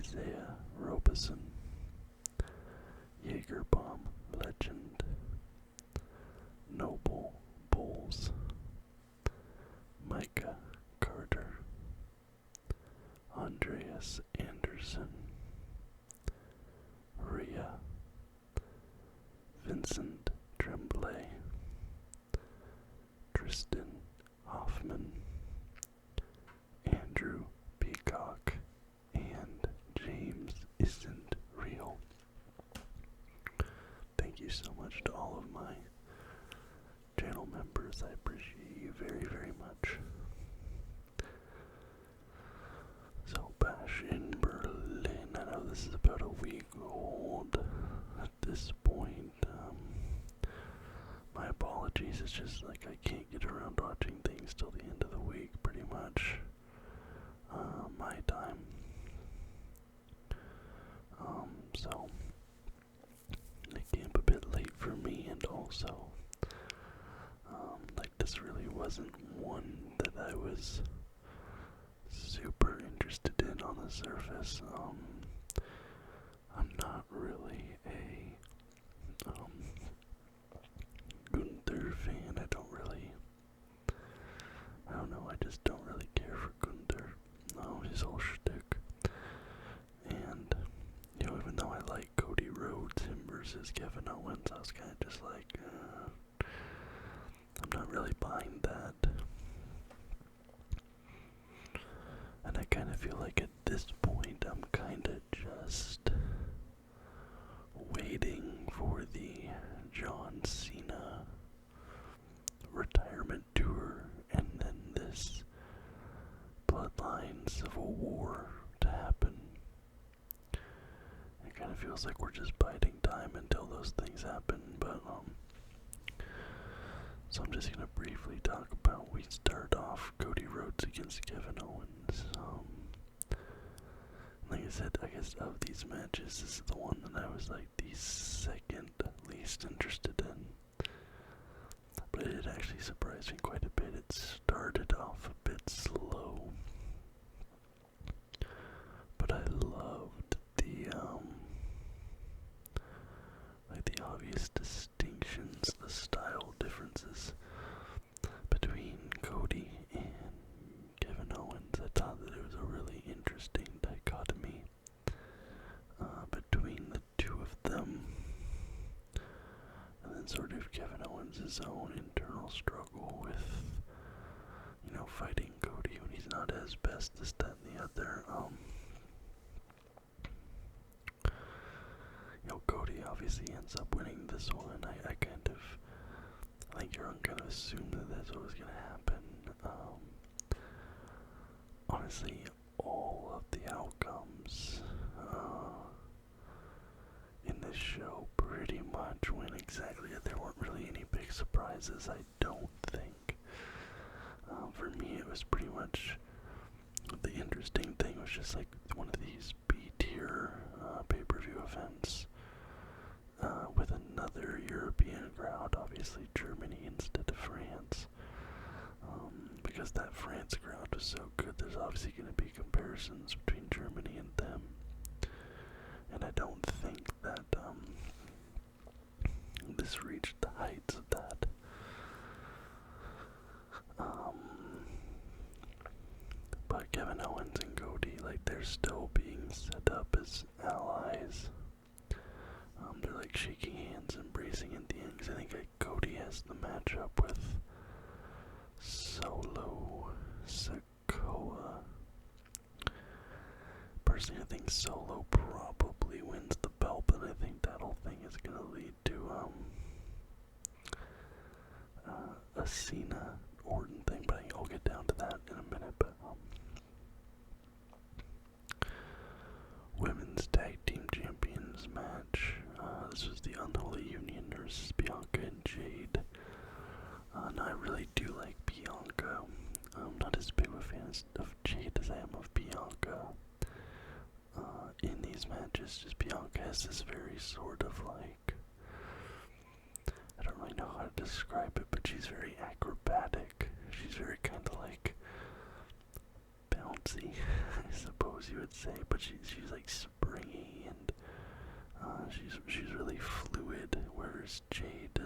Isaiah Robeson, Jaeger Bomb Legend, Noble Bulls, Micah Carter, Andreas Anderson, Rhea, Vincent Tremblay, Tristan Hoffman, Andrew Peacock, and James Isn't Real. Thank you so much to all of my channel members. I appreciate you very, very much. So, Bash in Berlin. I know this is about a week old at this point. My apologies. It's just like I can't get around watching things till the end of the week, pretty much. My time. So it came a bit late for me, and also, like, this really wasn't one that I was super interested in on the surface. I'm not really a Gunther fan. I don't know, I just don't really care for Gunther. His whole shtick. And, even though I like Cody Rhodes, him versus Kevin Owens, I was kind of just like, I'm not really buying that. And I kind of feel like at this point, I'm kind of just waiting for the John Cena retirement tour and then this Bloodline Civil War to happen. It kind of feels like we're just biding time until those things happen, but so I'm just gonna briefly talk about, we start off Cody Rhodes against Kevin Owens. Like I said, I guess of these matches, this is the one that I was like the second least interested in. But it actually surprised me quite a bit. It started off a bit slow, but I loved the like the obvious distinctions, the style differences between Cody and Kevin Owens. I thought that it was a really interesting dichotomy between the two of them, and then sort of Kevin Owens' own internal struggle with, fighting Cody when he's not as best as that and the other. Cody obviously ends up winning this one. I think you're gonna assume that that's what was gonna happen. Honestly, all of the outcomes in this show pretty much went exactly. There weren't really any big surprises, I don't think. For me, it was pretty much, the interesting thing was just like one of these B-tier pay-per-view events with another European crowd, obviously Germany instead of France. Because that France crowd was so good, there's obviously going to be comparisons between Germany and them. And I don't think that this reached the heights of that. But Kevin Owens and Cody, like, they're still being set up as allies. They're like shaking hands, embracing at the end, because I think Cody has the matchup with Solo Sikoa. Personally, I think Solo probably wins the belt, but I think that whole thing is going to lead to a Cena Orton thing, but I'll get down to that in a minute. But women's tag team champions match. This was the Unholy Union versus Bianca and Jade. And I really do like Bianca. I'm not as big of a fan of Jade as I am of Bianca. In these matches, just Bianca has this very sort of like, I don't really know how to describe it, but she's very acrobatic. She's very kind of like bouncy, I suppose suppose you would say, but she's like springy and she's really fluid, whereas Jade,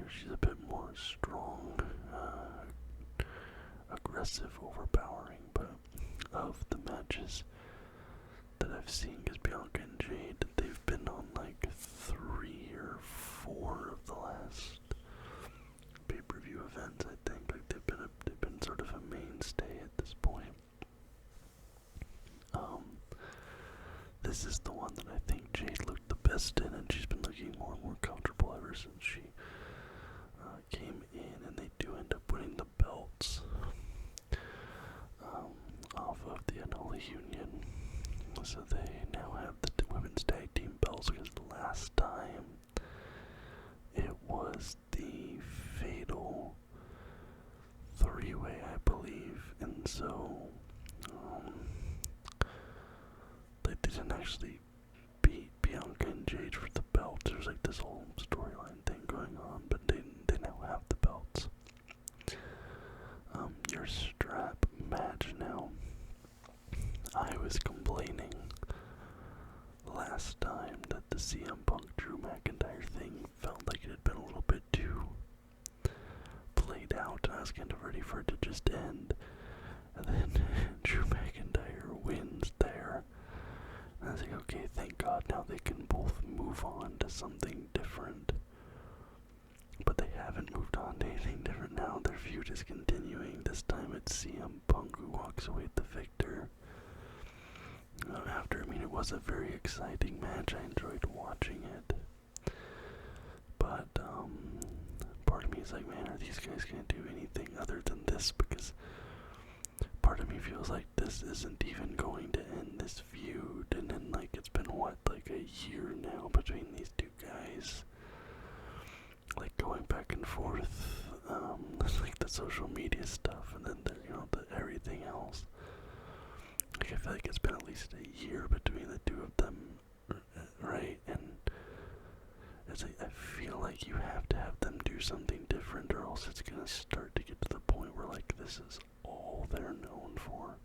she's a bit more strong, aggressive, overpowering. But of the matches that I've seen, because Bianca and Jade, they've been on like 3 or 4 of the last pay-per-view events. I think like they've been sort of a mainstay at this point. This is the one that I think Jade looked the best in, and she's been looking more and more comfortable ever since she came in, and they do end up winning the belts off of the Unholy Union. So they now have the women's tag team belts, because the last time it was the fatal 3-way, I believe, and so they didn't actually beat Bianca and Jade for the belt. There's like this whole storyline thing going on, but they now have the belts. Your strap match now. I was complaining last time that the CM Punk Drew McIntyre thing felt like it had been a little bit too played out, and I was kind of ready for it to just end. And then Drew McIntyre wins there. And I was like, okay, thank God, now they can both move on to something different. But they haven't moved on to anything different now. Their feud is continuing. This time it's CM Punk who walks away with the victor. It was a very exciting match. I enjoyed watching it. But, part of me is like, man, are these guys going to do anything other than this? Because part of me feels like this isn't even going to end this feud. And then, like, it's been, like a year now between these two guys. Like, going back and forth, like the social media stuff, and then everything else. Like, I feel like it's been at least a year between the two of them, right? And it's like, I feel like you have to have them do something different, or else it's gonna start to get to the point where, like, this is all they're known for.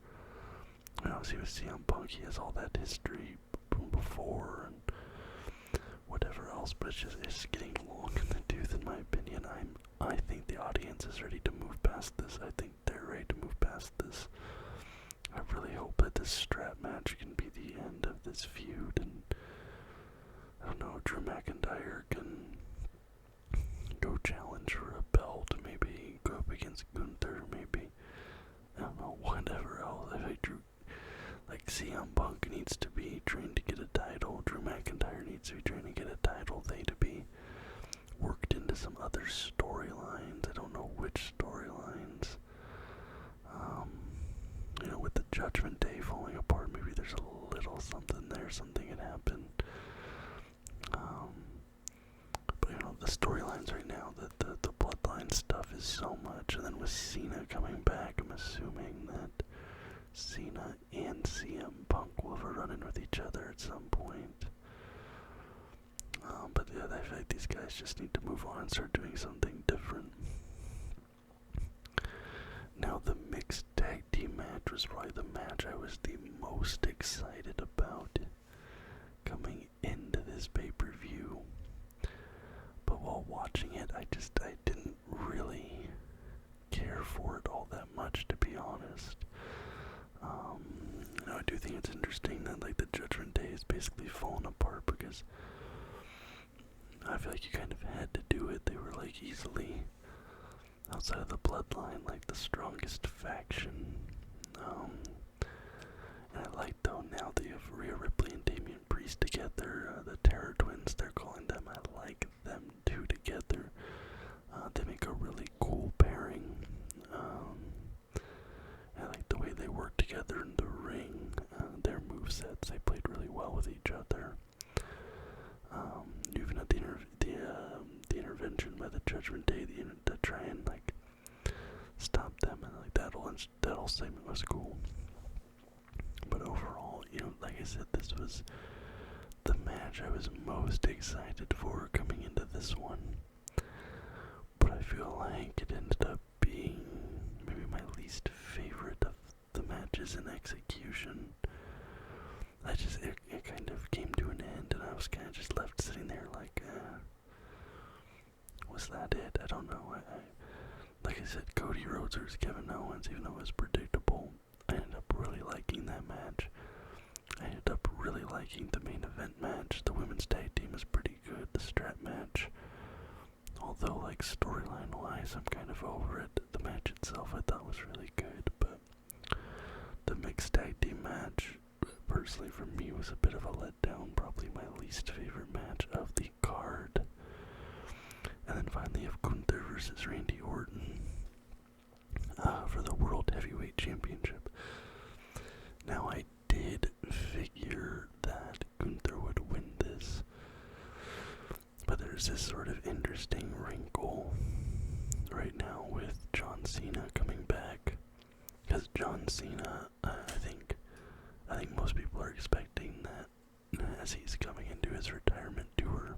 Obviously with CM Punk, he has all that history from before, and whatever else, but it's getting long in the tooth, in my opinion. I think the audience is ready to move past this. I think they're ready to move past this. I really hope that this strap match can be the end of this feud, and I don't know, Drew McIntyre can go challenge for a belt, maybe go up against Gunther, maybe, I don't know, whatever else. I think CM Punk needs to be trying to get a title, Drew McIntyre needs to be trying to get a title, they to be worked into some other storylines. I don't know which storylines. With the Judgment Day falling apart, maybe there's a little something there, something had happened. But the storylines right now, the bloodline stuff is so much, and then with Cena coming back, I'm assuming that Cena and CM Punk will have a run-in with each other at some point. But yeah, I feel like these guys just need to move on and start doing something different. Now, the mixed tag team match was probably the match I was the most excited about coming into this pay-per-view. But while watching it, I didn't really care for it all that much, to be honest. I do think it's interesting that, like, the Judgment Day is basically falling apart, because I feel like you kind of had to do it. They were, like, easily, outside of the bloodline, like, the strongest faction. And I like, though, now that you have Rhea Ripley and Damian Priest together, the Terror Twins, they're calling them. I like them two together. They make a really cool pairing. I like the way they work together in the ring. Their movesets, they played really well with each other. Even at the intervention by the Judgment Day, to try and, like, stop them, and like that whole segment was cool. But overall, like I said, this was the match I was most excited for coming into this one. But I feel like it ended up being maybe my least favorite of the matches matches and execution. It kind of came to an end, and I was kind of just left sitting there like, was that it? I don't know. Like I said, Cody Rhodes versus Kevin Owens, even though it was predictable, I ended up really liking that match. I ended up really liking the main event match. The women's tag team is pretty good. The strap match, although like storyline wise, I'm kind of over it. The match itself I thought was really good, but the mixed tag team match, personally for me, was a bit of a letdown. Probably my least favorite match of the card. And then finally you have Gunther versus Randy Orton for the World Heavyweight Championship. Now I did figure that Gunther would win this, but there's this sort of interesting wrinkle right now with John Cena coming back, because John Cena, I think most people are expecting that as he's coming into his retirement tour,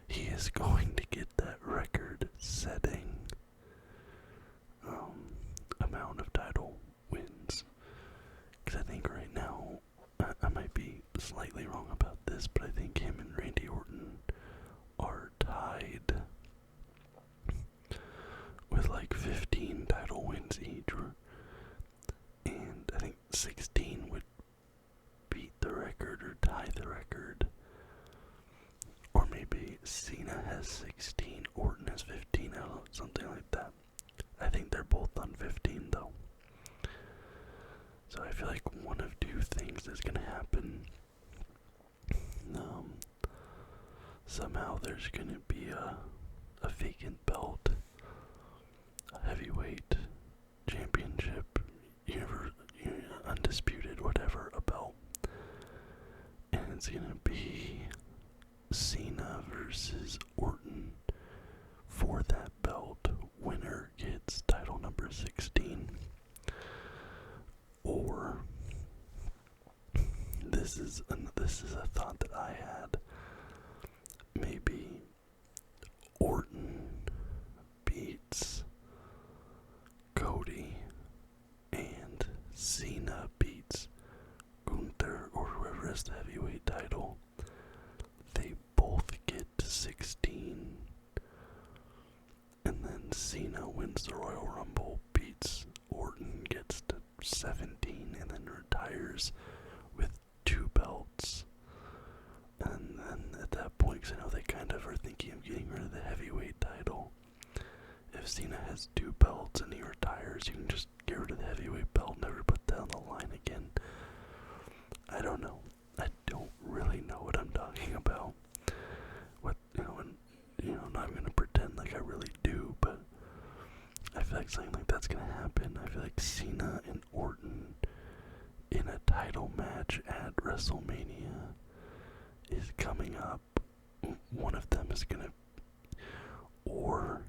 he is going to get that record-setting amount of title wins. Because I think right now, I might be slightly wrong about this, but I think him and Randy Orton are tied with like 15 title wins each, and I think 16 would beat the record or tie the record. Or maybe Cena has 16, Orton has 15, I don't know, something like that. I think they're both on 15 though. So I feel like one of two things is gonna happen. Somehow there's gonna be a vacant belt, a heavyweight championship, undisputed, whatever, a belt. And it's gonna be Cena versus Orton for that belt. Winner gets title number 16. Or this is a thought that I had. Maybe Orton beats Cody and Cena beats Gunther or whoever has the heavyweight title. They both get to 16, and then Cena wins the Royal Rumble, beats Orton, gets to 17, and then retires with 2 belts. And then at that point, because I know they kind of are thinking of getting rid of the heavyweight title, if Cena has 2 belts and he retires, you can just get rid of the heavyweight belt, never put that on the line again. I don't know. I don't really know what I'm talking about. I'm not gonna pretend like I really do, but I feel like something like that's gonna happen. I feel like Cena and Orton in a title match at WrestleMania is coming up. One of them is gonna, or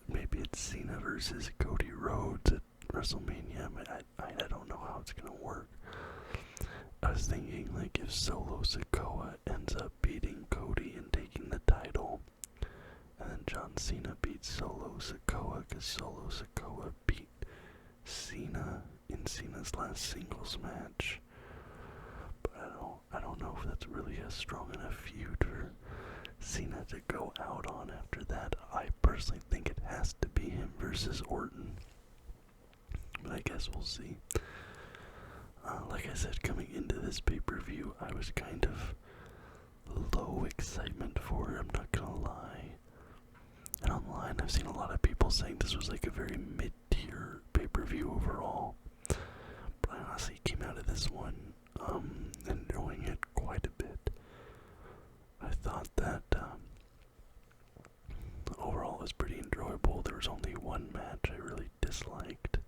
maybe it's Cena versus Cody Rhodes at WrestleMania. I don't know how it's gonna work. I was thinking, like, if Solo Sikoa ends up beating Cody and taking the title, and then John Cena beats Solo Sikoa, because Solo Sikoa beat Cena in Cena's last singles match. But I don't know if that's really a strong enough feud for Cena to go out on after that. I personally think it has to be him versus Orton, but I guess we'll see. Like I said, coming into this pay-per-view, I was kind of low excitement for it, I'm not gonna lie. And online, I've seen a lot of people saying this was like a very mid-tier pay-per-view overall. But I honestly came out of this one enjoying it quite a bit. I thought that overall it was pretty enjoyable. There was only one match I really disliked.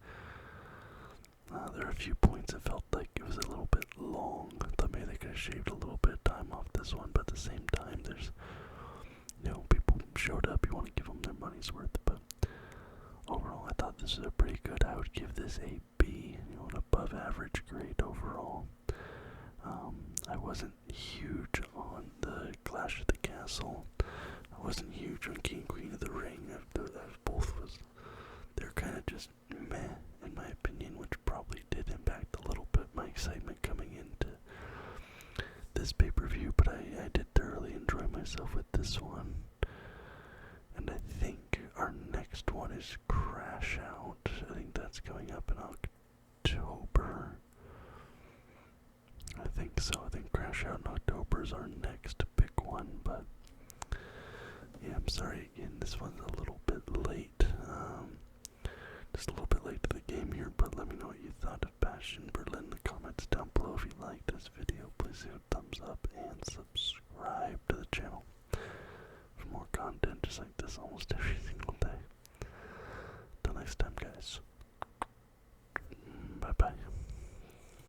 There are a few points that felt like it was a little bit long. I thought maybe they could have shaved a little bit of time off this one, but at the same time, there's, people showed up, you want to give them their money's worth, but overall, I thought this was a pretty good. I would give this a B, an above average grade overall. I wasn't huge on the Clash at the Castle. I wasn't huge on King Queen of the Ring. They're kind of just meh, in my opinion, which myself with this one. And I think our next one is Crash Out. I think that's coming up in October. I think so. I think Crash Out in October is our next big one, but yeah, I'm sorry again, this one's a little bit late. Just a little bit late to the game here, but let me know what you thought of Bastion Berlin in the comments down below. If you liked this video, please hit a thumbs up and subscribe to the channel for more content just like this almost every single